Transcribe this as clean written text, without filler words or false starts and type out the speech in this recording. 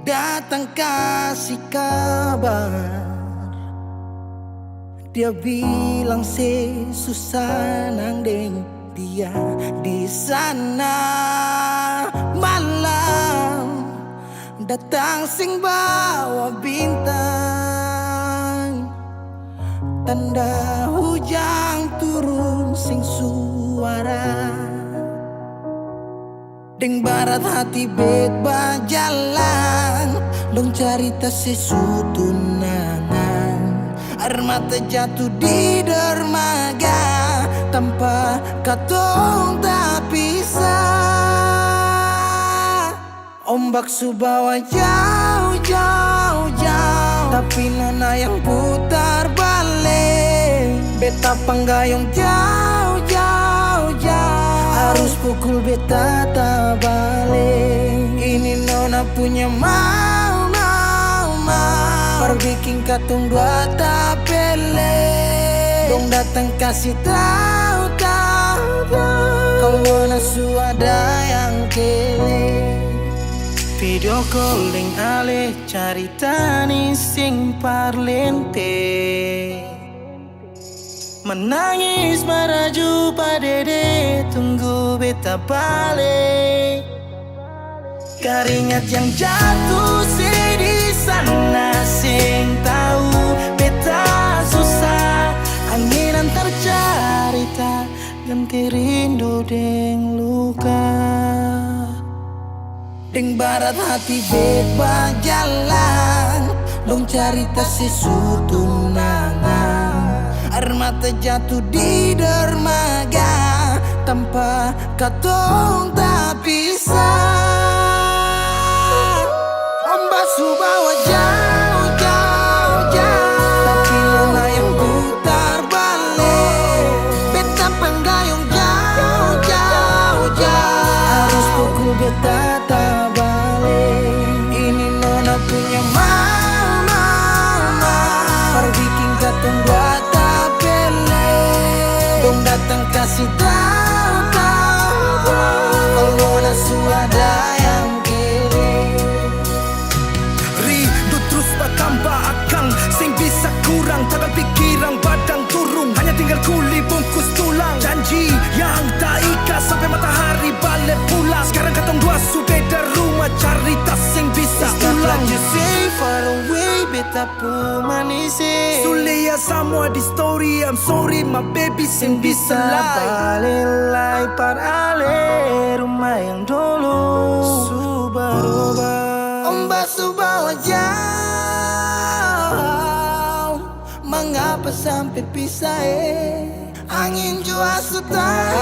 datang kasih kabar. Dia bilang susah nang deng dia di sana. Malam datang sing bawa bintang, tanda hujan turun sing suara. Deng barat hati bet bajalan, dong cerita sesutunangan. Air mata jatuh di dermaga, tanpa katong tak pisah. Ombak subawa jauh, jauh, jauh, tapi nona yang putar balik. Beta panggayong jauh, jauh, jauh, harus pukul beta tak balik. Ini nona punya mau, mau, mau, perbikin katong dua tak pele. Dong datang kasih tahu, tahu, tahu, kalau nasu ada yang kele. Video calling ale carita ni sing parlente, menangis maraju padede tunggu beta balik. Keringat yang jatuh di sana sing tahu beta susah. Angin antar carita ganti rindu deng luka. Deng barat hati bet bajalan, dong cerita sesutunangan. Air mata jatuh di dermaga, tanpa katong tak pisah. Ombak subawa jauh, jauh, jauh, tapi nona yang putar balik. Beta panggayong jauh, jauh, jauh, harus pukul beta tak balik. Ini nona punya mau, mau, mau, perbikin katong dua tak pele. Dong datang kasih tahu, tahu, tahu, kalau nasu ada yang kere. Rindu terus bertambah akang, sing bisa kurang, takkan pikiran badang turung. Hanya tinggal kuli bungkus tulang, janji yang tak ikat sampai matahari balik pulang. Sekarang katong dua su beda rumah, cari tas sing bisa ulang. You say far away, beta pu manise. Sulia semua di story, I'm sorry my baby sing bisa lie. Balilai par ale rumah yang dulu subarubah. Ombak subawa jauh, mengapa sampai pisah? Angin jua sudah